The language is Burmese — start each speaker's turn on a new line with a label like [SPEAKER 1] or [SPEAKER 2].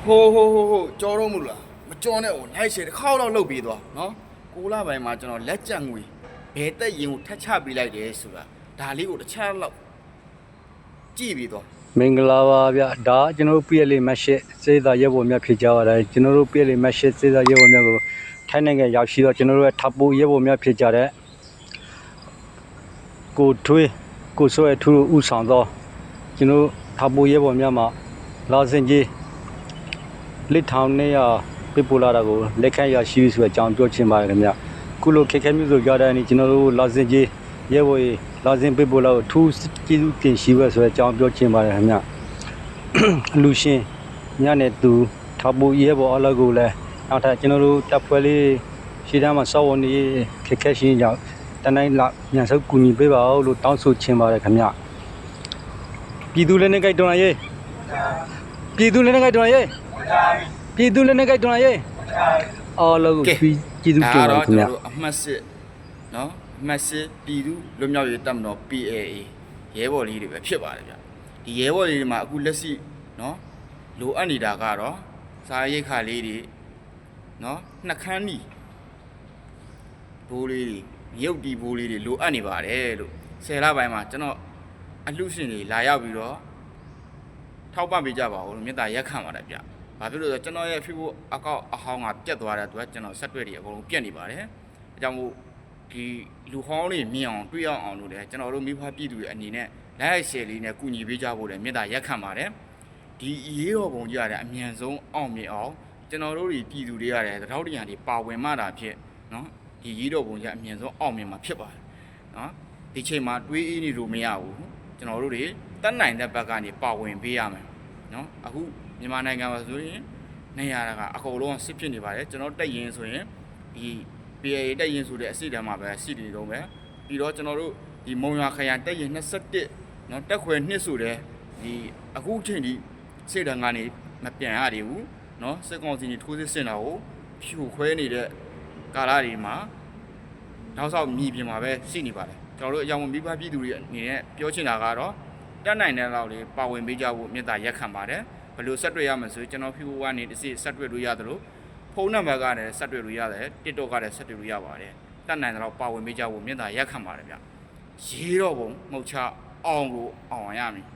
[SPEAKER 1] ဟိုကြောတော့မလို့လားမကြောနဲ့ဟိုလိုက်ရှည်တစ်ခေါက်တော့လှုပ်ပြီးသွားနော်ကိုလာပိုင်းမှာကျွန်တော်လက်ကြံငွေဘဲတက်ရင်ကိုထက်ချပေးလိုက်တယ်ဆိုတာဒါလေးကိုတစ်ခြားလောက်ကြည့်ပြီးသွား
[SPEAKER 2] မင်္ဂလာပါဗျဒါကျွန်တော်တို့ပြည့်လေးမက်ရှစ်စေးသာရဲဘော်များဖြစ်ကြပါတယ်ကျွန်တော်တို့ပြည့်လေးမက်ရှစ်စေးသာရဲဘော်များကိုထိုင်းနိုင်ငံရောက်ရှိတော့ကျွန်တော်တို့ရဲ့ထပ်ပိုးရဲဘော်များဖြစ်ကြတဲ့ကိုထွေးကိုဆွဲထူးဥဆောင်သောကျွန်တော်ထပ်ပိုးရဲဘော်များမှာလာစင်ကြီးလက်ထောင်နဲ့ရပြပလာတာကိုလက်ခံရရှိဆိုတဲ့အကြောင်းပြောချင်ပါတယ်ခင်ဗျခုလိုခက်ခဲမျိုးဆိုကြတဲ့နေ့ကျွန်တော်တို့လာစင်ကြီးရဲဘော်ကြီးလာစင်ပြပလာကိုထူးကျေးဇူးတင်ရှိပဲဆိုတဲ့အကြောင်းပြောချင်ပါတယ်ခင်ဗျလူရှင်ညနေသူထပ်ပိုးရဲဘော်အလောက်ကိုလည်းနောက်ထပ်ကျွန်တော်တို့တပ်ဖွဲ့လေးရှေ့တန်းမှာစောက်ဝင်နေခက်ခဲရှင်းကြောင့်တနိုင်လာမြန်ဆုပ်ကူညီပေးပါဦးလို့တောင်းဆိုချင်ပါတယ်ခင်ဗျပြည်သူလည်းနေကြိုက်တော်ရရေးပြည်သူလည်းနေကြိုက်တော်ရရေးပြည်သူလည်းနေကြိုက်တော်ရရေးအားလုံးကိုပြည်သူတင်ပါခင်ဗျ
[SPEAKER 1] အမှတ်စစ်နော်အမှတ်စစ်ပြည်သူလွတ်မြောက်ရေးတပ်မတော် PAA ရဲဘော်လေးတွေပဲဖြစ်ပါတယ်ဗျဒီရဲဘော်လေးတွေမှာအခုလက်ရှိနော်လိုအပ်နေတာကတော့စားရိတ်ခါလေးတွေနော်နှက်ခမ်းနီဘိုးလေးတွေရုပ်တီဘိုးလေးတွေလိုအပ်နေပါတယ်လို့10လပိုင်းမှာကျွန်တော်အလှရှင်တွေလာရောက်ပြီးတော့ထောက်ပံ့ပေးကြပါဦးလို့မေတ္တာရက်ခံပါတယ်ဗျ။ဘာဖြစ်လို့လဲဆိုတော့ကျွန်တော်ရဲ့ Facebook အကောင့်အဟောင်းကပြတ်သွားတဲ့အတွက်ကျွန်တော်ဆက်တွေ့တွေအကုန်လုံးပြတ်နေပါတယ်။အဲကြောင့်မို့ဒီလူဟောင်းတွေမြင်အောင်တွေ့အောင်လို့လည်းကျွန်တော်တို့မိဘပြည်သူတွေအနေနဲ့ like share လေးနဲ့ကူညီပေးကြဖို့လည်းမေတ္တာရက်ခံပါတယ်။ဒီရေးတော်ပုံကြီးရတဲ့အမြန်ဆုံးအောင်မြင်အောင်ကျွန်တော်တို့ပြည်သူတွေရတယ်တထောက်တရံတွေပါဝင်မှတာဖြစ်နော်ဒီရေးတော်ပုံကြီးအမြန်ဆုံးအောင်မြင်မှာဖြစ်ပါတယ်နော်ဒီချိန်မှာတွေးအေးနေလို့မရဘူးကျွန်တော်တို့တွေတက်နိုင်တဲ့ဘက်ကနေပါဝင်ပေးရမယ်နော်အခုမြန်မာနိုင်ငံမှာဆိုရင်နေရာကအကုန်လုံးစစ်ဖြစ်နေပါတယ်ကျွန်တော်တက်ရင်ဆိုရင်ဒီ PA တက်ရင်ဆိုတဲ့အစီအတန်းမှာပဲရှိနေတော့ပဲပြီးတော့ကျွန်တော်တို့ဒီမုံရွာခရိုင်တက်ရင်21နော်တက်ခွဲ2ဆိုတဲ့ဒီအခုချိန်ဒီစိတ်ဓာတ်ကနေမပြန်ရသေးဘူးနော်စစ်ကောင်စီနေထိုးစစ်ဆင်တာကိုဖြိုခွဲနေတဲ့ကာလတွေမှာနောက်ဆောက်မြေပြင်မှာပဲရှိနေပါတယ်ကျွန်တော်တို့အကြောင်းမိဘပြည်သူတွေအနေနဲ့ပြောချင်တာကတော့တက်နိုင်တဲ့လောက်လေးပါဝင်ပေးကြဖို့မေတ္တာရက်ခံပါတယ်ဘယ်လိုဆက်တွေ့ရမလဲဆိုကျွန်တော် Facebook ကနေတစ်စိဆက်တွေ့လို့ရတယ်လို့ဖုန်းနံပါတ်ကလည်းဆက်တွေ့လို့ရတယ် TikTok ကလည်းဆက်တွေ့လို့ရပါတယ်တက်နိုင်တဲ့လောက်ပါဝင်ပေးကြဖို့မေတ္တာရက်ခံပါတယ်ဗျရေးတော့ဘုံမှုတ်ချအောင်ကိုအောင်ရမည်